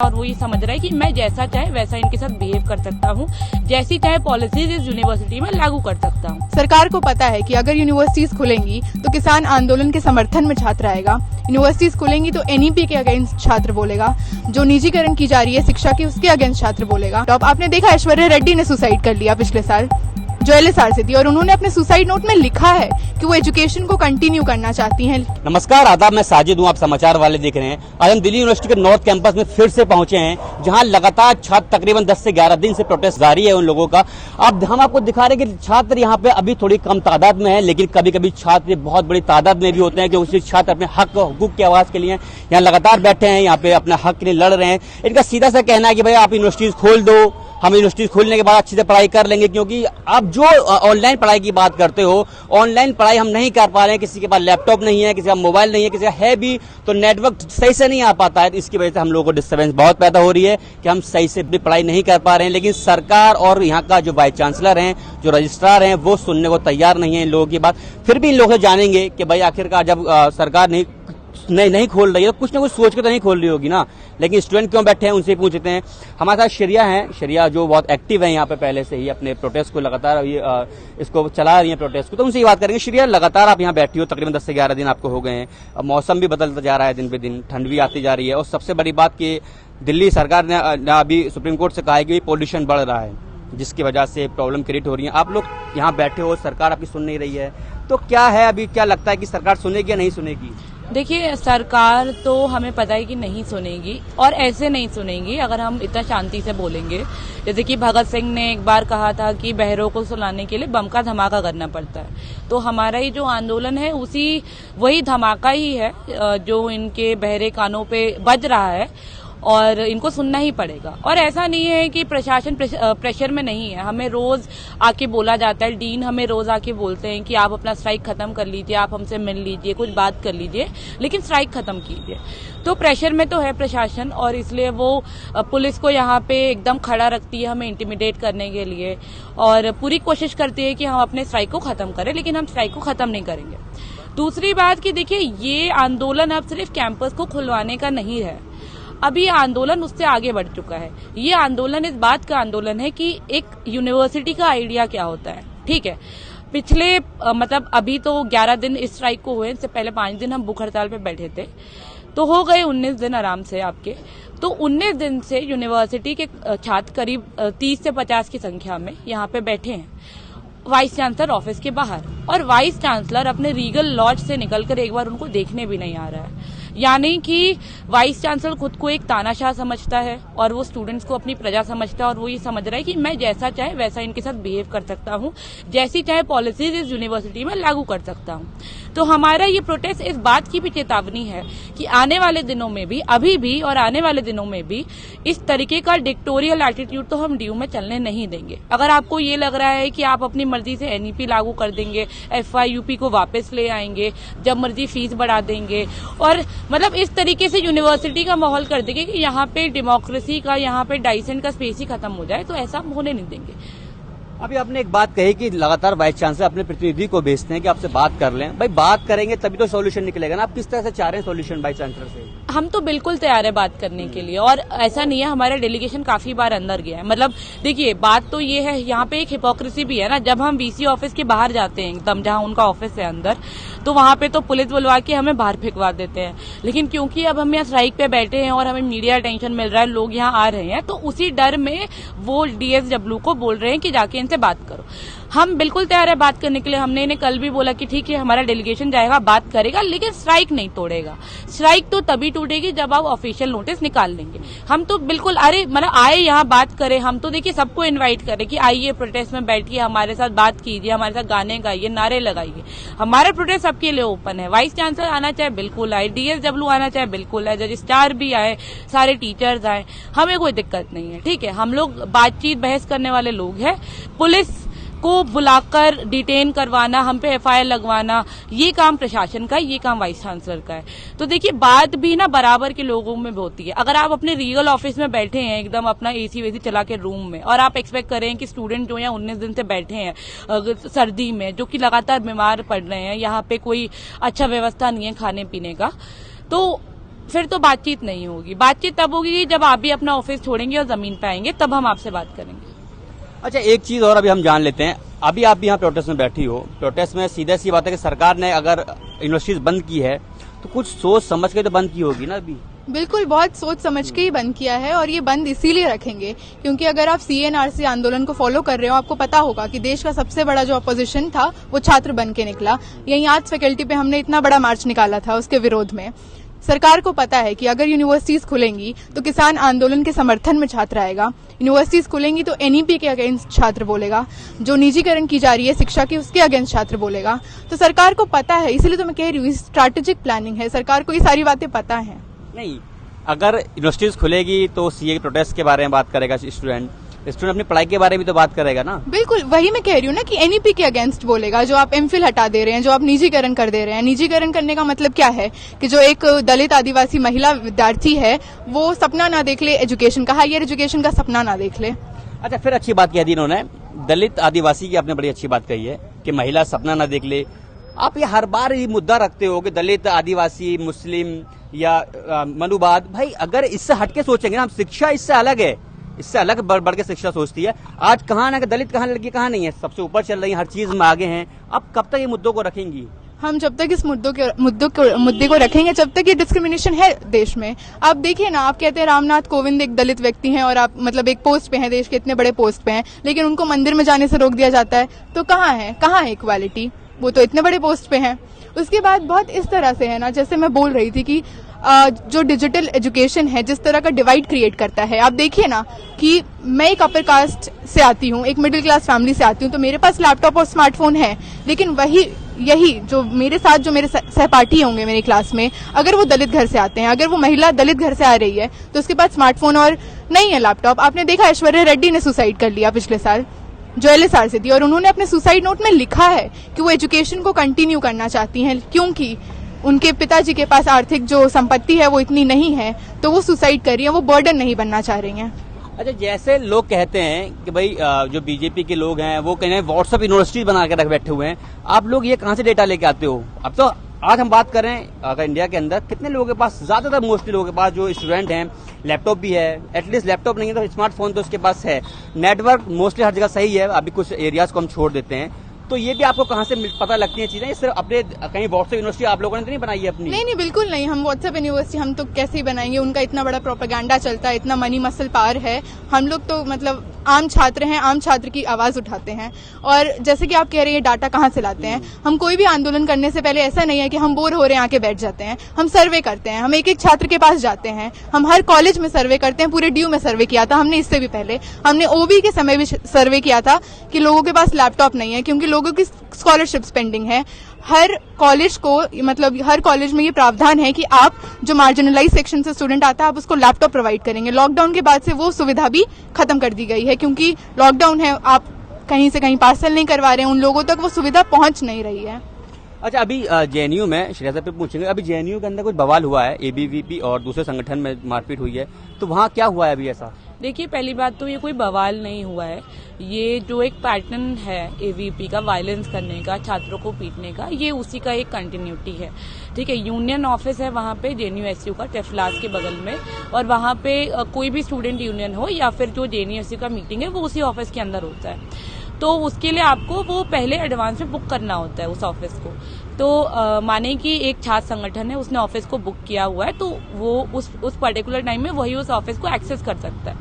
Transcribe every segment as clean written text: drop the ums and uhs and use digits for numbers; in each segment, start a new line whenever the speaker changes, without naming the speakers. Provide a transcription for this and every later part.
और वो ये समझ रहा है कि मैं जैसा चाहे वैसा इनके साथ बिहेव कर सकता हूँ, जैसी चाहे पॉलिसीज इस यूनिवर्सिटी में लागू कर सकता हूँ।
सरकार को पता है कि अगर यूनिवर्सिटीज खुलेंगी तो किसान आंदोलन के समर्थन में छात्र आएगा, यूनिवर्सिटीज खुलेंगी तो एनईपी के अगेंस्ट छात्र बोलेगा, जो निजीकरण की जा रही है शिक्षा की उसके अगेंस्ट छात्र बोलेगा। तो अब आपने देखा ऐश्वर्या रेड्डी ने सुसाइड कर लिया पिछले साल, जो LSR से थी, और उन्होंने अपने सुसाइड नोट में लिखा है कि वो एजुकेशन को कंटिन्यू करना चाहती हैं।
नमस्कार, आदाब, मैं साजिद हूँ, आप समाचार वाले देख रहे हैं। आज हम दिल्ली यूनिवर्सिटी के नॉर्थ कैंपस में फिर से पहुंचे हैं, जहां लगातार छात्र तकरीबन 10 से 11 दिन से प्रोटेस्ट जारी है उन लोगों का। अब हम आपको दिखा रहे हैं कि छात्र यहाँ पे अभी थोड़ी कम तादाद में है, लेकिन कभी कभी छात्र बहुत बड़ी तादाद में भी होते हैं, क्योंकि छात्र अपने हक हुकूक की आवाज के लिए यहाँ लगातार बैठे हैं, यहाँ पे अपने हक के लिए लड़ रहे हैं। इनका सीधा सा कहना है कि भाई आप यूनिवर्सिटीज खोल दो, हम यूनिवर्सिटी खोलने के बाद अच्छे से पढ़ाई कर लेंगे, क्योंकि आप जो ऑनलाइन पढ़ाई की बात करते हो, ऑनलाइन पढ़ाई हम नहीं कर पा रहे हैं। किसी के पास लैपटॉप नहीं है, किसी का मोबाइल नहीं है, किसी का है भी तो नेटवर्क सही से नहीं आ पाता है। इसकी वजह से हम लोगों को डिस्टर्बेंस बहुत पैदा हो रही है कि हम सही से अपनी पढ़ाई नहीं कर पा रहे हैं। लेकिन सरकार और यहाँ का जो वाइस चांसलर हैं, जो रजिस्ट्रार हैं, वो सुनने को तैयार नहीं है इन लोगों की बात। फिर भी इन लोगों से जानेंगे कि भाई आखिरकार जब सरकार नहीं खोल रही है तो कुछ ना कुछ सोच के तो नहीं खोल रही होगी ना। लेकिन स्टूडेंट क्यों बैठे हैं, उनसे पूछते हैं। हमारे साथ श्रेया हैं, श्रेया जो बहुत एक्टिव है यहाँ पे, पहले से ही अपने प्रोटेस्ट को लगातार इसको चला रही है प्रोटेस्ट को, तो उनसे ये बात करेंगे। श्रेया, लगातार आप यहाँ बैठी हो, तकरीबन 10 से 11 दिन आपको हो गए हैं। अब मौसम भी बदलता जा रहा है दिन पे दिन, ठंड भी आती जा रही है, और सबसे बड़ी बात कि दिल्ली सरकार ने अभी सुप्रीम कोर्ट से कहा है कि पॉल्यूशन बढ़ रहा है, जिसकी वजह से प्रॉब्लम क्रिएट हो रही है। आप लोग यहाँ बैठे हो, सरकार आपकी सुन नहीं रही है, तो क्या है अभी, क्या लगता है कि सरकार सुनेगी या नहीं सुनेगी?
देखिए, सरकार तो हमें पता है कि नहीं सुनेगी, और ऐसे नहीं सुनेगी अगर हम इतना शांति से बोलेंगे। जैसे कि भगत सिंह ने एक बार कहा था कि बहरों को सुलाने के लिए बम का धमाका करना पड़ता है। तो हमारा ये जो आंदोलन है वही धमाका ही है जो इनके बहरे कानों पे बज रहा है, और इनको सुनना ही पड़ेगा। और ऐसा नहीं है कि प्रशासन प्रेशर में नहीं है, हमें रोज आके बोला जाता है, डीन हमें रोज आके बोलते हैं कि आप अपना स्ट्राइक खत्म कर लीजिए, आप हमसे मिल लीजिए, कुछ बात कर लीजिए, लेकिन स्ट्राइक खत्म कीजिए। तो प्रेशर में तो है प्रशासन, और इसलिए वो पुलिस को यहाँ पे एकदम खड़ा रखती है हमें इंटिमिडेट करने के लिए, और पूरी कोशिश करती है कि हम अपने स्ट्राइक को खत्म करें, लेकिन हम स्ट्राइक को खत्म नहीं करेंगे। दूसरी बात कि देखिए, ये आंदोलन अब सिर्फ कैंपस को खुलवाने का नहीं है, अभी ये आंदोलन उससे आगे बढ़ चुका है। ये आंदोलन इस बात का आंदोलन है कि एक यूनिवर्सिटी का आइडिया क्या होता है। ठीक है, पिछले मतलब अभी तो 11 दिन इस स्ट्राइक को हुए, इससे पहले 5 दिन हम भूख हड़ताल पे बैठे थे, तो हो गए 19 दिन आराम से आपके। तो 19 दिन से यूनिवर्सिटी के छात्र करीब 30 से 50 की संख्या में यहाँ पे बैठे हैं वाइस चांसलर ऑफिस के बाहर, और वाइस चांसलर अपने रीगल लॉज से निकलकर एक बार उनको देखने भी नहीं आ रहा है। यानी कि वाइस चांसलर खुद को एक तानाशाह समझता है, और वो स्टूडेंट्स को अपनी प्रजा समझता है, और वो ये समझ रहा है कि मैं जैसा चाहे वैसा इनके साथ बिहेव कर सकता हूँ, जैसी चाहे पॉलिसीज इस यूनिवर्सिटी में लागू कर सकता हूँ। तो हमारा ये प्रोटेस्ट इस बात की भी चेतावनी है कि आने वाले दिनों में भी, अभी भी और आने वाले दिनों में भी, इस तरीके का डिक्टोरियल एटीट्यूड तो हम डीयू में चलने नहीं देंगे। अगर आपको ये लग रहा है कि आप अपनी मर्जी से एनईपी लागू कर देंगे, FYUP को वापस ले आएंगे, जब मर्जी फीस बढ़ा देंगे, और मतलब इस तरीके से यूनिवर्सिटी का माहौल कर देंगे कि यहाँ पे डेमोक्रेसी का, यहाँ पे डाइसेंट का स्पेस ही खत्म हो जाए, तो ऐसा हम होने नहीं देंगे।
अभी आपने एक बात कही कि लगातार वाइस चांसलर अपने प्रतिनिधि को भेजते हैं कि आपसे बात कर लें। भाई बात करेंगे तभी तो सॉल्यूशन निकलेगा ना। आप किस तरह से चाह रहे हैं सॉल्यूशन वाइस चांसलर से?
हम तो बिल्कुल तैयार है बात करने के लिए, और ऐसा नहीं है, हमारा डेलीगेशन काफी बार अंदर गया है। मतलब देखिए, बात तो ये है, यहाँ पे एक हिपोक्रेसी भी है ना। जब हम VC ऑफिस के बाहर जाते हैं, एकदम जहाँ उनका ऑफिस है अंदर, तो वहां पे तो पुलिस बुलवा के हमें बाहर फेंकवा देते हैं। लेकिन क्योंकि अब हम यहाँ स्ट्राइक पे बैठे हैं और हमें मीडिया अटेंशन मिल रहा है, लोग यहाँ आ रहे हैं, तो उसी डर में वो DSW को बोल रहे हैं कि जाके इनसे बात करो। हम बिल्कुल तैयार है बात करने के लिए। हमने इन्हें कल भी बोला कि ठीक है, हमारा डेलीगेशन जाएगा, बात करेगा, लेकिन स्ट्राइक नहीं तोड़ेगा। स्ट्राइक तो तभी टूटेगी जब आप ऑफिशियल नोटिस निकाल लेंगे। हम तो बिल्कुल मतलब आए यहाँ बात करें। हम तो देखिए सबको इनवाइट करें कि आइए, प्रोटेस्ट में बैठिए, हमारे साथ बात कीजिए, हमारे साथ गाने गाइए, नारे लगाइए। हमारा प्रोटेस्ट सबके लिए ओपन है। वाइस चांसलर आना चाहे बिल्कुल आए, DSW आना चाहे बिल्कुल आए, रजिस्ट्रार भी आए, सारे टीचर्स आए, हमें कोई दिक्कत नहीं है। ठीक है, हम लोग बातचीत बहस करने वाले लोग हैं। पुलिस को बुलाकर डिटेन करवाना, हम पे FIR लगवाना, ये काम प्रशासन का है, ये काम वाइस चांसलर का है। तो देखिए, बात भी ना बराबर के लोगों में होती है। अगर आप अपने रीगल ऑफिस में बैठे हैं एकदम अपना AC वेसी चला के रूम में, और आप एक्सपेक्ट करें कि स्टूडेंट जो यहाँ 19 दिन से बैठे हैं सर्दी में, जो कि लगातार बीमार पड़ रहे हैं, यहाँ पे कोई अच्छा व्यवस्था नहीं है खाने पीने का, तो फिर तो बातचीत नहीं होगी। बातचीत तब होगी जब आप भी अपना ऑफिस छोड़ेंगे और जमीन पे आएंगे, तब हम आपसे बात करेंगे।
अच्छा, एक चीज और अभी हम जान लेते हैं। अभी आप भी यहाँ प्रोटेस्ट में बैठी हो, प्रोटेस्ट में सीधा सी बात है कि सरकार ने अगर यूनिवर्सिटीज बंद की है तो कुछ सोच समझ के तो बंद की होगी ना। अभी
बिल्कुल बहुत सोच समझ के ही बंद किया है, और ये बंद इसीलिए रखेंगे क्योंकि अगर आप CNRC आंदोलन को फॉलो कर रहे हो, आपको पता होगा कि देश का सबसे बड़ा जो अपोजिशन था वो छात्र बन के निकला। यही आर्ट्स फैकल्टी पे हमने इतना बड़ा मार्च निकाला था उसके विरोध में। सरकार को पता है कि अगर यूनिवर्सिटीज खुलेंगी तो किसान आंदोलन के समर्थन में छात्र आएगा, यूनिवर्सिटीज खुलेंगी तो NEP के अगेंस्ट छात्र बोलेगा, जो निजीकरण की जा रही है शिक्षा की उसके अगेंस्ट छात्र बोलेगा। तो सरकार को पता है, इसीलिए तो मैं कह रही हूँ स्ट्रैटेजिक प्लानिंग है, सरकार को ये सारी बातें पता है।
नहीं, अगर यूनिवर्सिटीज खुलेगी तो CA प्रोटेस्ट के बारे में बात करेगा स्टूडेंट अपनी पढ़ाई के बारे में तो बात करेगा ना।
बिल्कुल वही मैं कह रही हूँ ना कि NEP के अगेंस्ट बोलेगा, जो आप MPhil हटा दे रहे हैं, जो आप निजीकरण कर दे रहे हैं। निजीकरण करने का मतलब क्या है कि जो एक दलित आदिवासी महिला विद्यार्थी है वो सपना ना देख ले एजुकेशन का, हायर एजुकेशन का सपना ना देख ले।
अच्छा, फिर अच्छी बात कह दी इन्होंने, दलित आदिवासी की आपने बड़ी अच्छी बात कही है कि महिला सपना ना देख ले। आप ये हर बार ये मुद्दा रखते हो कि दलित आदिवासी मुस्लिम या मनुवाद। भाई अगर इससे हटके सोचेंगे ना, शिक्षा इससे अलग है, इससे अलग बढ़ के शिक्षा सोचती है। आज कहाँ ना दलित कहाँ लड़की कहाँ नहीं है, सबसे ऊपर चल रही है, हर चीज में आगे हैं। अब कब तक ये मुद्दों को रखेंगी?
हम जब तक इस मुद्दे को रखेंगे जब तक ये डिस्क्रिमिनेशन है देश में। आप देखिए ना, आप कहते हैं रामनाथ कोविंद एक दलित व्यक्ति हैं और आप मतलब एक पोस्ट पे हैं, देश के इतने बड़े पोस्ट पे हैं, लेकिन उनको मंदिर में जाने से रोक दिया जाता है। तो कहाँ है इक्वालिटी? वो तो इतने बड़े पोस्ट पे हैं। उसके बाद बहुत इस तरह से है ना, जैसे मैं बोल रही थी कि जो डिजिटल एजुकेशन है जिस तरह का डिवाइड क्रिएट करता है। आप देखिए ना कि मैं एक अपर कास्ट से आती हूँ, एक मिडिल क्लास फैमिली से आती हूँ, तो मेरे पास लैपटॉप और स्मार्टफोन है, लेकिन यही जो मेरे साथ जो मेरे सहपाठी होंगे मेरी क्लास में, अगर वो दलित घर से आते हैं, अगर वो महिला दलित घर से आ रही है तो उसके पास स्मार्टफोन और नहीं है लैपटॉप। आपने देखा ऐश्वर्या रेड्डी ने सुसाइड कर लिया पिछले साल, जो LSR से थी, और उन्होंने अपने सुसाइड नोट में लिखा है कि वो एजुकेशन को कंटिन्यू करना चाहती हैं क्योंकि उनके पिताजी के पास आर्थिक जो संपत्ति है वो इतनी नहीं है, तो वो सुसाइड कर रही है, वो बर्डन नहीं बनना चाह रही हैं।
अच्छा, जैसे लोग कहते हैं कि भाई जो बीजेपी के लोग हैं वो कहीं व्हाट्सएप यूनिवर्सिटी बना के रख बैठे हुए हैं, आप लोग ये कहाँ से डेटा लेके आते हो? अब तो आज हम बात कर रहे हैं अगर इंडिया के अंदर कितने लोगों के पास, ज्यादातर मोस्टली लोगों के पास जो स्टूडेंट हैं लैपटॉप भी है, एटलीस्ट लैपटॉप नहीं है तो स्मार्टफोन तो उसके पास है, नेटवर्क मोस्टली हर जगह सही है। अभी कुछ एरियाज को हम छोड़ देते हैं, तो ये भी आपको कहाँ से पता लगती है चीजें? सिर्फ अपने कहीं व्हाट्सएप यूनिवर्सिटी आप लोगों ने तो नहीं बनाई है अपनी?
नहीं, बिल्कुल नहीं। हम व्हाट्सएप यूनिवर्सिटी हम तो कैसे ही बनाएंगे, उनका इतना बड़ा प्रोपेगेंडा चलता है, इतना मनी मसल पार है। हम लोग तो मतलब आम छात्र हैं, आम छात्र की आवाज उठाते हैं। और जैसे कि आप कह रहे हैं डाटा कहाँ से लाते हैं, हम कोई भी आंदोलन करने से पहले ऐसा नहीं है कि हम बोर हो रहे हैं आके बैठ जाते हैं, हम सर्वे करते हैं, हम एक एक छात्र के पास जाते हैं, हम हर कॉलेज में सर्वे करते हैं। पूरे DU में सर्वे किया था हमने, इससे भी पहले हमने OB के समय भी सर्वे किया था कि लोगों के पास लैपटॉप नहीं है, क्योंकि लोगों की स्कॉलरशिप पेंडिंग है। हर कॉलेज को मतलब हर कॉलेज में ये प्रावधान है कि आप जो मार्जिनलाइज सेक्शन से स्टूडेंट आता है आप उसको लैपटॉप प्रोवाइड करेंगे। लॉकडाउन के बाद से वो सुविधा भी खत्म कर दी गई है, क्योंकि लॉकडाउन है, आप कहीं से कहीं पार्सल नहीं करवा रहे हैं, उन लोगों तक वो सुविधा पहुंच नहीं रही है।
अच्छा, अभी JNU में शिकायत पे पूछेंगे, अभी JNU के अंदर कुछ बवाल हुआ है, ABVP और दूसरे संगठन में मारपीट हुई है, तो वहाँ क्या हुआ है अभी ऐसा?
देखिए, पहली बात तो ये कोई बवाल नहीं हुआ है। ये जो एक पैटर्न है AVP का वायलेंस करने का, छात्रों को पीटने का, ये उसी का एक कंटिन्यूटी है। ठीक है, यूनियन ऑफिस है वहाँ पे JNU-SU का, टेफलास के बगल में, और वहाँ पे कोई भी स्टूडेंट यूनियन हो या फिर जो JNU-SU का मीटिंग है वो उसी ऑफिस के अंदर होता है। तो उसके लिए आपको वो पहले एडवांस में बुक करना होता है उस ऑफिस को। तो माने कि एक छात्र संगठन है, उसने ऑफिस को बुक किया हुआ है, तो वो उस पर्टिकुलर टाइम में वही उस ऑफिस को एक्सेस कर सकता है।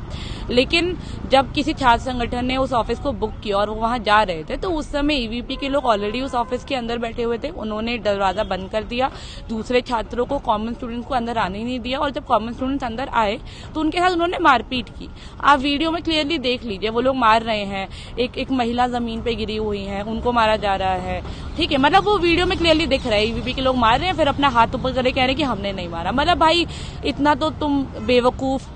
लेकिन जब किसी छात्र संगठन ने उस ऑफिस को बुक किया और वो वहां जा रहे थे, तो उस समय EVP के लोग ऑलरेडी उस ऑफिस के अंदर बैठे हुए थे। उन्होंने दरवाजा बंद कर दिया, दूसरे छात्रों को, कॉमन स्टूडेंट्स को अंदर आने ही नहीं दिया, और जब कॉमन स्टूडेंट्स अंदर आए तो उनके साथ उन्होंने मारपीट की। आप वीडियो में क्लियरली देख लीजिए, वो लोग मार रहे हैं, एक महिला जमीन पे गिरी हुई है, उनको मारा जा रहा है। ठीक है, मतलब वो वीडियो में क्लियरली दिख रहा है EVP के लोग मार रहे हैं, फिर अपना हाथ ऊपर करके कह रहे हैं कि हमने नहीं मारा। मतलब भाई, इतना तो तुम बेवकूफ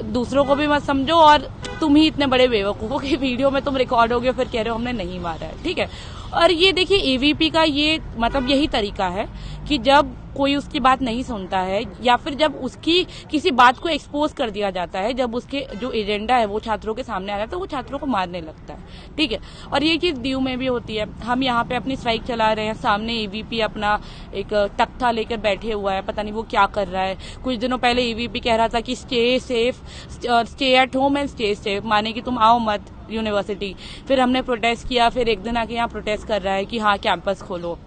दूसरों को भी मत समझो, और तुम ही इतने बड़े बेवकूफ हो कि वीडियो में तुम रिकॉर्ड हो गए फिर कह रहे हो हमने नहीं मारा है। ठीक है, और ये देखिए एवीपी का ये मतलब यही तरीका है कि जब कोई उसकी बात नहीं सुनता है या फिर जब उसकी किसी बात को एक्सपोज कर दिया जाता है, जब उसके जो एजेंडा है वो छात्रों के सामने आ रहा है तो वो छात्रों को मारने लगता है, ठीक है। और ये चीज डीयू में भी होती है। हम यहाँ पे अपनी स्ट्राइक चला रहे हैं, सामने एवीपी अपना एक तख्ता लेकर बैठे हुआ है, पता नहीं वो क्या कर रहा है। कुछ दिनों पहले एवीपी कह रहा था कि stay safe, stay at home and stay safe, माने कि तुम आओ मत यूनिवर्सिटी। फिर हमने प्रोटेस्ट किया, फिर एक दिन आके यहाँ प्रोटेस्ट कर रहा है कि हाँ कैंपस खोलो।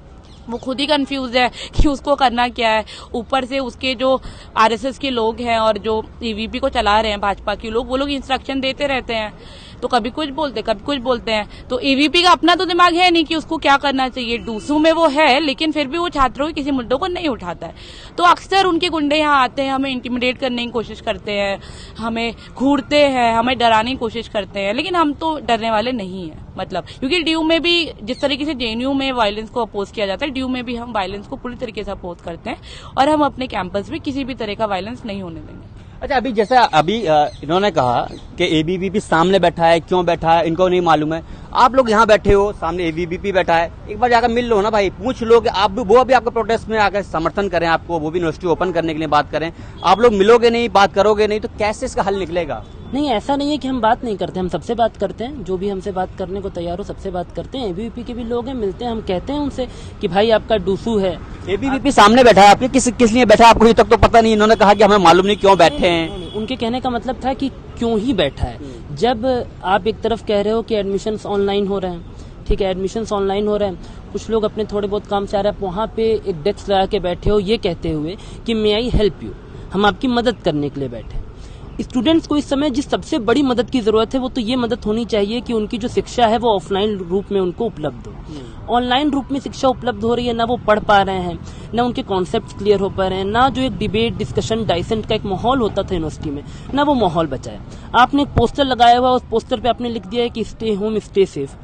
वो खुद ही कंफ्यूज है कि उसको करना क्या है। ऊपर से उसके जो आरएसएस के लोग हैं और जो ईवीपी को चला रहे हैं भाजपा के लोग, वो लोग इंस्ट्रक्शन देते रहते हैं, तो कभी कुछ बोलते कभी कुछ बोलते हैं। तो ईवीपी का अपना तो दिमाग है नहीं कि उसको क्या करना चाहिए। डूसू में वो है, लेकिन फिर भी वो छात्रों के किसी मुद्दों को नहीं उठाता है। तो अक्सर उनके गुंडे यहाँ आते हैं, हमें इंटिमिडेट करने की कोशिश करते हैं, हमें घूरते हैं, हमें डराने की कोशिश करते हैं, लेकिन हम तो डरने वाले नहीं है। मतलब क्योंकि डीयू में भी जिस तरीके से जेएनयू में वायलेंस को अपोज किया जाता है, डीयू में भी हम वायलेंस को पूरी तरीके से अपोज करते हैं और हम अपने कैंपस में किसी भी तरह का वायलेंस नहीं होने देंगे।
अच्छा, अभी जैसा इन्होंने कहा कि एबीवीपी सामने बैठा है, क्यों बैठा है इनको नहीं मालूम है। आप लोग यहाँ बैठे हो, सामने एबीवीपी बैठा है, एक बार जाकर मिल लो ना भाई, पूछ लो कि आप भी, वो भी आपके प्रोटेस्ट में आकर समर्थन करें आपको, वो भी यूनिवर्सिटी ओपन करने के लिए बात करें। आप लोग मिलोगे नहीं, बात करोगे नहीं, तो कैसे इसका हल निकलेगा?
नहीं, ऐसा नहीं है कि हम बात नहीं करते, हम सबसे बात करते हैं। जो भी हमसे बात करने को तैयार हो सबसे बात करते हैं। एबीवीपी के भी लोग हैं, मिलते हैं, हम कहते हैं उनसे कि भाई आपका डूसू है।
एबीवीपी सामने बैठा है, आपके किस लिए बैठा है आपको अभी तक तो पता नहीं। इन्होंने कहा कि हमें मालूम नहीं क्यों बैठे हैं।
उनके कहने का मतलब था कि क्यों ही बैठा है। जब आप एक तरफ कह रहे हो कि एडमिशन्स ऑनलाइन हो रहे हैं, ठीक है, एडमिशन्स ऑनलाइन हो रहे हैं, कुछ लोग अपने थोड़े बहुत काम से आ रहे हैं, वहां पे एक डेस्क लगा के बैठे हो ये कहते हुए कि मे आई हेल्प यू, हम आपकी मदद करने के लिए बैठे। स्टूडेंट्स को इस समय जिस सबसे बड़ी मदद की जरूरत है वो तो ये मदद होनी चाहिए कि उनकी जो शिक्षा है वो ऑफलाइन रूप में उनको उपलब्ध हो। ऑनलाइन रूप में शिक्षा उपलब्ध हो रही है, ना वो पढ़ पा रहे हैं, ना उनके कॉन्सेप्ट क्लियर हो पा रहे हैं, ना जो एक डिबेट डिस्कशन डाइसेंट का एक माहौल होता था यूनिवर्सिटी में, ना वो माहौल बचा है। आपने एक पोस्टर लगाया हुआ, उस पोस्टर पे आपने लिख दिया है कि स्टे होम स्टे सेफ।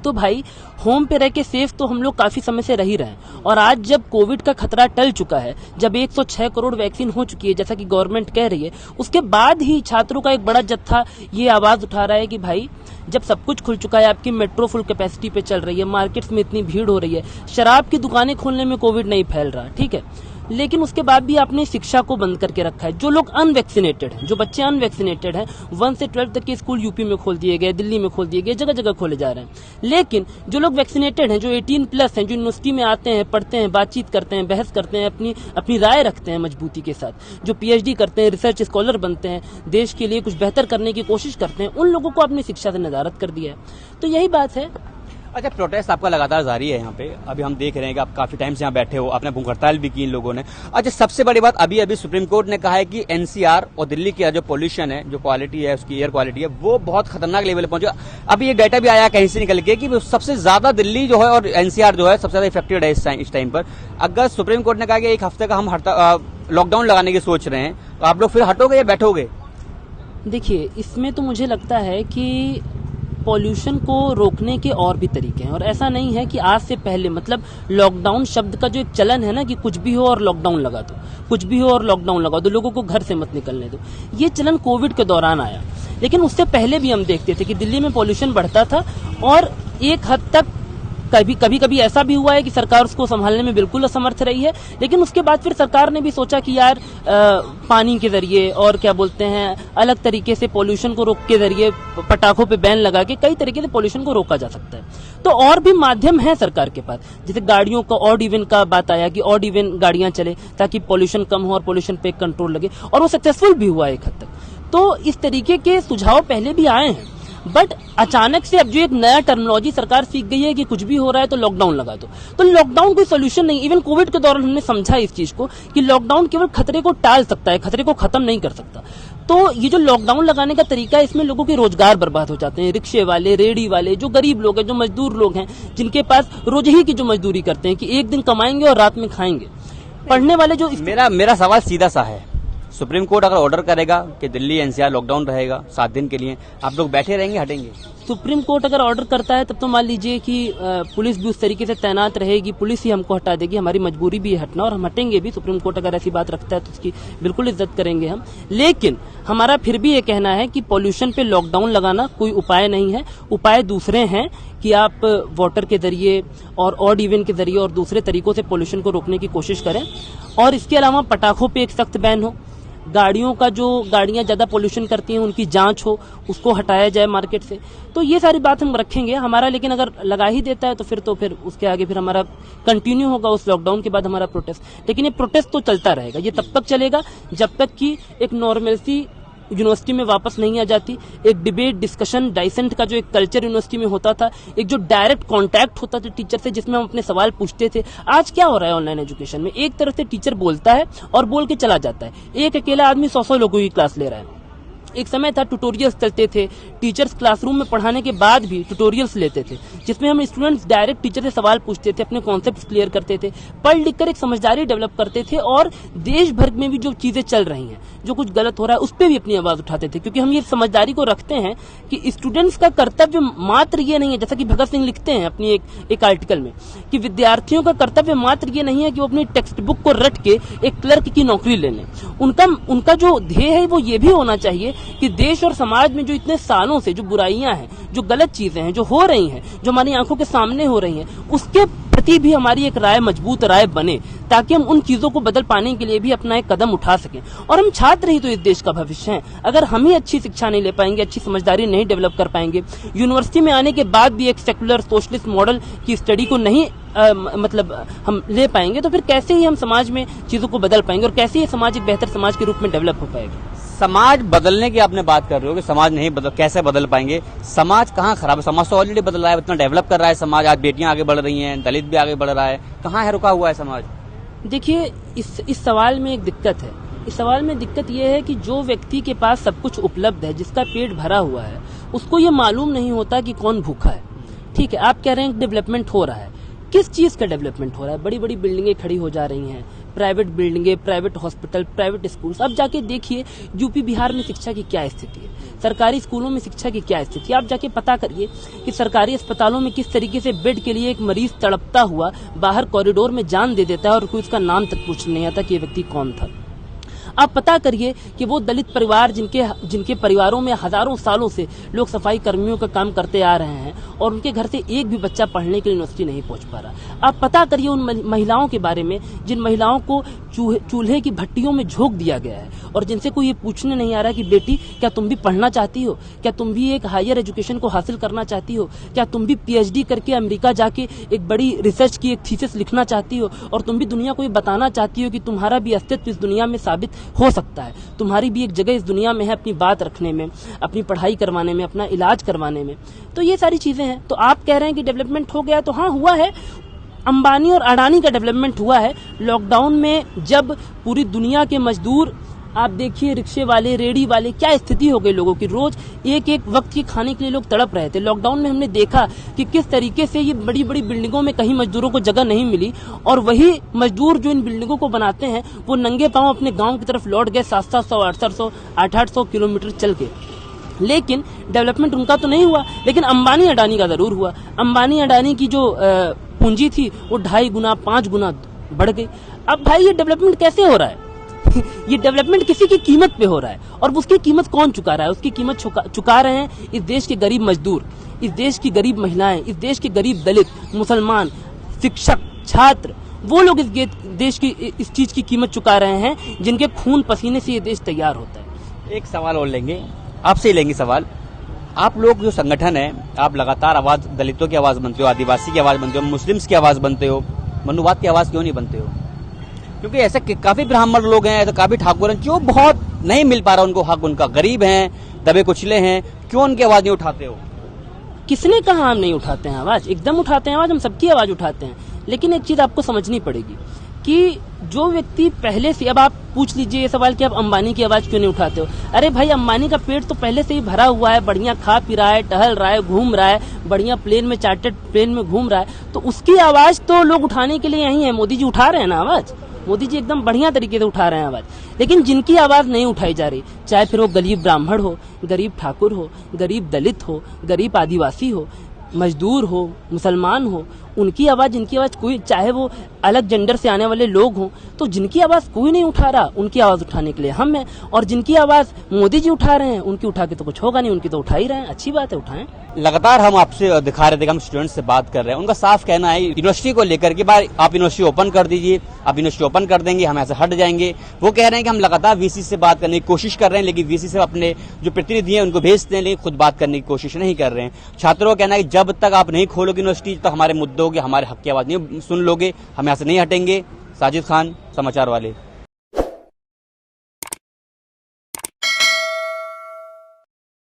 तो भाई होम पे रह के सेफ तो हम लोग काफी समय से रह ही रहे हैं। और आज जब कोविड का खतरा टल चुका है, जब 106 करोड़ वैक्सीन हो चुकी है जैसा कि गवर्नमेंट कह रही है, उसके बाद ही छात्रों का एक बड़ा जत्था ये आवाज उठा रहा है कि भाई जब सब कुछ खुल चुका है, आपकी मेट्रो फुल कैपेसिटी पे चल रही है, मार्केट्स में इतनी भीड़ हो रही है, शराब की दुकानें खोलने में कोविड नहीं फैल रहा, ठीक है, लेकिन उसके बाद भी आपने शिक्षा को बंद करके रखा है। जो लोग अनवैक्सीनेटेड हैं, जो बच्चे अनवैक्सीनेटेड हैं, 1 से 12 तक के स्कूल यूपी में खोल दिए गए, दिल्ली में खोल दिए गए, जगह जगह खोले जा रहे हैं। लेकिन जो लोग वैक्सीनेटेड हैं, जो 18+ हैं, जो यूनिवर्सिटी में आते हैं, पढ़ते हैं, बातचीत करते हैं, बहस करते हैं, अपनी राय रखते हैं मजबूती के साथ, जो पीएचडी करते हैं, रिसर्च स्कॉलर बनते हैं, देश के लिए कुछ बेहतर करने की कोशिश करते हैं, उन लोगों को अपनी शिक्षा से नदारत कर दिया है। तो यही बात है।
अच्छा, प्रोटेस्ट आपका लगातार जारी है यहाँ पे, अभी हम देख रहे हैं कि आप काफी टाइम से यहाँ बैठे हो, आपने भूख हड़ताल भी की इन लोगों ने। अच्छा, सबसे बड़ी बात, अभी सुप्रीम कोर्ट ने कहा है कि एनसीआर और दिल्ली की जो पोल्यूशन है, जो क्वालिटी है, उसकी एयर क्वालिटी है, वो बहुत खतरनाक लेवल पर पहुंचा। अभी ये डाटा भी आया कहीं से निकल के कि सबसे ज्यादा दिल्ली जो है और एनसीआर जो है सबसे ज्यादा इफेक्टेड है इस टाइम पर। अगर सुप्रीम कोर्ट ने कहा कि 1 हफ्ते का हम लॉकडाउन लगाने की सोच रहे हैं, तो आप लोग फिर हटोगे या बैठोगे?
देखिए, इसमें तो मुझे लगता है कि पॉल्यूशन को रोकने के और भी तरीके हैं, और ऐसा नहीं है कि आज से पहले, मतलब लॉकडाउन शब्द का जो एक चलन है ना कि कुछ भी हो और लॉकडाउन लगा दो, कुछ भी हो और लॉकडाउन लगा दो, लोगों को घर से मत निकलने दो, ये चलन कोविड के दौरान आया। लेकिन उससे पहले भी हम देखते थे कि दिल्ली में पॉल्यूशन बढ़ता था और एक हद तक कभी ऐसा भी हुआ है कि सरकार उसको संभालने में बिल्कुल असमर्थ रही है। लेकिन उसके बाद फिर सरकार ने भी सोचा कि यार पानी के जरिए और क्या बोलते हैं अलग तरीके से पॉल्यूशन को रोक के जरिए, पटाखों पे बैन लगा के कई तरीके से पॉल्यूशन को रोका जा सकता है। तो और भी माध्यम है सरकार के पास, जैसे गाड़ियों का ऑड इवन का बात आया कि ऑड इवन गाड़ियां चले ताकि पॉल्यूशन कम हो और पॉल्यूशन पे कंट्रोल लगे, और वो सक्सेसफुल भी हुआ एक हद तक। तो इस तरीके के सुझाव पहले भी आए हैं, बट अचानक से अब जो एक नया टर्मिनोलॉजी सरकार सीख गई है कि कुछ भी हो रहा है तो लॉकडाउन लगा दो, तो लॉकडाउन कोई सोल्यूशन नहीं। इवन कोविड के दौरान हमने समझा इस चीज को कि लॉकडाउन केवल खतरे को टाल सकता है, खतरे को खत्म नहीं कर सकता। तो ये जो लॉकडाउन लगाने का तरीका है, इसमें लोगों के रोजगार बर्बाद हो जाते हैं, रिक्शे वाले, रेडी वाले, जो गरीब लोग हैं, जो मजदूर लोग हैं, जिनके पास रोज ही की जो मजदूरी करते हैं कि एक दिन कमाएंगे और रात में खाएंगे, पढ़ने वाले जो
मेरा सवाल सीधा सा है, सुप्रीम कोर्ट अगर ऑर्डर करेगा कि दिल्ली एनसीआर लॉकडाउन रहेगा 7 दिन के लिए, आप लोग बैठे रहेंगे, हटेंगे?
सुप्रीम कोर्ट अगर ऑर्डर करता है तब तो मान लीजिए कि पुलिस भी उस तरीके से तैनात रहेगी, पुलिस ही हमको हटा देगी, हमारी मजबूरी भी है हटना और हम हटेंगे भी। सुप्रीम कोर्ट अगर ऐसी बात रखता है तो उसकी बिल्कुल इज्जत करेंगे हम। लेकिन हमारा फिर भी ये कहना है कि पॉल्यूशन पे लॉकडाउन लगाना कोई उपाय नहीं है। उपाय दूसरे हैं कि आप वाटर के जरिए और ऑड इवन के जरिए और दूसरे तरीकों से पॉल्यूशन को रोकने की कोशिश करें। और इसके अलावा पटाखों पे एक सख्त बैन हो, गाड़ियों का जो गाड़ियां ज्यादा पोल्यूशन करती हैं उनकी जांच हो, उसको हटाया जाए मार्केट से। तो ये सारी बात हम रखेंगे हमारा। लेकिन अगर लगा ही देता है तो फिर उसके आगे फिर हमारा कंटिन्यू होगा उस लॉकडाउन के बाद हमारा प्रोटेस्ट। लेकिन ये प्रोटेस्ट तो चलता रहेगा, ये तब तक चलेगा जब तक कि एक नॉर्मलसी यूनिवर्सिटी में वापस नहीं आ जाती। एक डिबेट, डिस्कशन, डाइसेंट का जो एक कल्चर यूनिवर्सिटी में होता था, एक जो डायरेक्ट कांटेक्ट होता था टीचर से जिसमें हम अपने सवाल पूछते थे। आज क्या हो रहा है ऑनलाइन एजुकेशन में? एक तरफ से टीचर बोलता है और बोल के चला जाता है, एक अकेला आदमी 100 लोगों की क्लास ले रहा है। एक समय था ट्यूटोरियल्स चलते थे, टीचर्स क्लासरूम में पढ़ाने के बाद भी ट्यूटोरियल्स लेते थे जिसमें हम स्टूडेंट्स डायरेक्ट टीचर से सवाल पूछते थे, अपने कॉन्सेप्ट्स क्लियर करते थे, पढ़ लिख कर एक समझदारी डेवलप करते थे और देश भर में भी जो चीजें चल रही हैं, जो कुछ गलत हो रहा है उस पर भी अपनी आवाज उठाते थे। क्योंकि हम ये समझदारी को रखते हैं कि स्टूडेंट्स का कर्तव्य मात्र ये नहीं है, जैसा कि भगत सिंह लिखते हैं अपनी एक आर्टिकल में, कि विद्यार्थियों का कर्तव्य मात्र ये नहीं है कि वो अपनी टेक्स्ट बुक को रट के एक क्लर्क की नौकरी ले लें। उनका जो ध्येय है वो ये भी होना चाहिए कि देश और समाज में जो इतने सालों से जो बुराइयां हैं, जो गलत चीजें हैं, जो हो रही हैं, जो हमारी आंखों के सामने हो रही हैं, उसके प्रति भी हमारी एक राय, मजबूत राय बने, ताकि हम उन चीजों को बदल पाने के लिए भी अपना एक कदम उठा सकें। और हम छात्र ही तो इस देश का भविष्य हैं। अगर हम ही अच्छी शिक्षा नहीं ले पाएंगे, अच्छी समझदारी नहीं डेवलप कर पाएंगे, यूनिवर्सिटी में आने के बाद भी एक सेकुलर सोशलिस्ट मॉडल की स्टडी को नहीं हम ले पाएंगे, तो फिर कैसे ही हम समाज में चीजों को बदल पाएंगे और कैसे ही समाज एक बेहतर समाज के रूप में डेवलप हो पाएगा।
समाज बदलने की आपने बात कर रहे हो कि समाज नहीं बदल, कैसे बदल पाएंगे? समाज कहाँ खराब है? समाज तो ऑलरेडी बदल रहा है, इतना डेवलप कर रहा है समाज। आज बेटियां आगे बढ़ रही हैं, दलित भी आगे बढ़ रहा है। कहाँ है रुका हुआ है समाज?
देखिए, इस सवाल में एक दिक्कत है। इस सवाल में दिक्कत यह है कि जो व्यक्ति के पास सब कुछ उपलब्ध है, जिसका पेट भरा हुआ है, उसको ये मालूम नहीं होता कि कौन भूखा है। ठीक है, आप कह रहे हैं डेवलपमेंट हो रहा है, किस चीज का डेवलपमेंट हो रहा है? बड़ी बड़ी बिल्डिंगें खड़ी हो जा रही हैं, प्राइवेट बिल्डिंगें, प्राइवेट हॉस्पिटल, प्राइवेट स्कूल्स। अब जाके देखिए यूपी बिहार में शिक्षा की क्या स्थिति है, सरकारी स्कूलों में शिक्षा की क्या स्थिति है। आप जाके पता करिए कि सरकारी अस्पतालों में किस तरीके से बेड के लिए एक मरीज तड़पता हुआ बाहर कॉरिडोर में जान दे देता है और कोई उसका नाम तक पूछने नहीं आता कि ये व्यक्ति कौन था। आप पता करिए कि वो दलित परिवार जिनके परिवारों में हजारों सालों से लोग सफाई कर्मियों का काम करते आ रहे हैं और उनके घर से एक भी बच्चा पढ़ने के लिए यूनिवर्सिटी नहीं पहुंच पा रहा। आप पता करिए उन महिलाओं के बारे में जिन महिलाओं को चूल्हे की भट्टियों में झोंक दिया गया है और जिनसे कोई ये पूछने नहीं आ रहा कि बेटी क्या तुम भी पढ़ना चाहती हो, क्या तुम भी एक हायर एजुकेशन को हासिल करना चाहती हो, क्या तुम भी PhD करके अमेरिका जाके एक बड़ी रिसर्च की एक थीसिस लिखना चाहती हो और तुम भी दुनिया को ये बताना चाहती हो कि तुम्हारा भी अस्तित्व इस दुनिया में साबित हो सकता है, तुम्हारी भी एक जगह इस दुनिया में है अपनी बात रखने में, अपनी पढ़ाई करवाने में, अपना इलाज करवाने में। तो ये सारी चीजें हैं। तो आप कह रहे हैं कि डेवलपमेंट हो गया, तो हाँ हुआ है। अंबानी और अडानी का डेवलपमेंट हुआ है। लॉकडाउन में जब पूरी दुनिया के मजदूर, आप देखिए रिक्शे वाले, रेडी वाले, क्या स्थिति हो गई लोगों की, रोज एक एक वक्त के खाने के लिए लोग तड़प रहे थे। लॉकडाउन में हमने देखा कि किस तरीके से ये बड़ी बड़ी बिल्डिंगों में कहीं मजदूरों को जगह नहीं मिली और वही मजदूर जो इन बिल्डिंगों को बनाते हैं वो नंगे पांव अपने गांव की तरफ लौट गए 700-800 800 किलोमीटर चल के। लेकिन डेवलपमेंट उनका तो नहीं हुआ, लेकिन अंबानी अडानी का जरूर हुआ। अंबानी अडानी की जो पूंजी थी वो 2.5 गुना 5 गुना बढ़ गई। अब भाई ये डेवलपमेंट कैसे हो रहा है? ये डेवलपमेंट किसी की कीमत पे हो रहा है और उसकी कीमत कौन चुका रहा है? उसकी कीमत चुका रहे हैं इस देश के गरीब मजदूर, इस देश की गरीब महिलाएं, इस देश के गरीब दलित, मुसलमान, शिक्षक, छात्र। वो लोग इस देश की इस चीज की कीमत चुका रहे हैं जिनके खून पसीने से ये देश तैयार होता है।
एक सवाल और लेंगे, आपसे ही लेंगे सवाल। आप लोग जो संगठन है, आप लगातार आवाज, दलितों की आवाज बनते हो, आदिवासी की आवाज बनते हो, मुस्लिम्स की आवाज बनते हो, मनुवाद की आवाज क्यों नहीं बनते हो? क्योंकि ऐसे काफी ब्राह्मण लोग हैं, ऐसे काफी ठाकुर हैं जो बहुत नहीं मिल पा रहा उनको हक, उनका गरीब हैं, दबे कुचले हैं, क्यों उनकी आवाज नहीं उठाते हो?
किसने कहा हम नहीं उठाते हैं आवाज? एकदम उठाते हैं आवाज, हम सबकी आवाज उठाते हैं। लेकिन एक चीज आपको समझनी पड़ेगी कि जो व्यक्ति पहले से, अब आप पूछ लीजिए ये सवाल कि आप अंबानी की आवाज क्यों नहीं उठाते हो? अरे भाई, अंबानी का पेट तो पहले से ही भरा हुआ है, बढ़िया खा पी रहा है, टहल रहा है, घूम रहा है, बढ़िया प्लेन में, चार्टर्ड प्लेन में घूम रहा है, तो उसकी आवाज तो लोग उठाने के लिए यही है। मोदी जी उठा रहे हैं ना आवाज, मोदी जी एकदम बढ़िया तरीके से उठा रहे हैं आवाज, लेकिन जिनकी आवाज नहीं उठाई जा रही, चाहे फिर वो गरीब ब्राह्मण हो, गरीब ठाकुर हो, गरीब दलित हो, गरीब आदिवासी हो, मजदूर हो, मुसलमान हो, उनकी आवाज, जिनकी आवाज कोई, चाहे वो अलग जेंडर से आने वाले लोग हों, तो जिनकी आवाज कोई नहीं उठा रहा, उनकी आवाज उठाने के लिए हम हैं। और जिनकी आवाज मोदी जी उठा रहे हैं, उनकी उठा के तो कुछ होगा नहीं, उनकी तो उठा ही रहे हैं। अच्छी बात है, उठाएं।
लगातार हम आपसे दिखा रहे थे, हम स्टूडेंट्स से बात कर रहे हैं, उनका साफ कहना है यूनिवर्सिटी को लेकर के, बार आप यूनिवर्सिटी ओपन कर दीजिए, आप यूनिवर्सिटी ओपन कर देंगे हम ऐसे हट जाएंगे। वो कह रहे हैं कि हम लगातार वीसी से बात करने की कोशिश कर रहे हैं, लेकिन वीसी से अपने जो प्रतिनिधि हैं उनको भेजते हैं, लेकिन खुद बात करने की कोशिश नहीं कर रहे हैं। छात्रों का कहना है कि जब तक आप नहीं खोलोगे यूनिवर्सिटी, तो हमारे मुद्दों की, हमारे हक की आवाज नहीं सुन लोगे, हम यहाँ से नहीं हटेंगे। साजिद खान, समाचार वाले।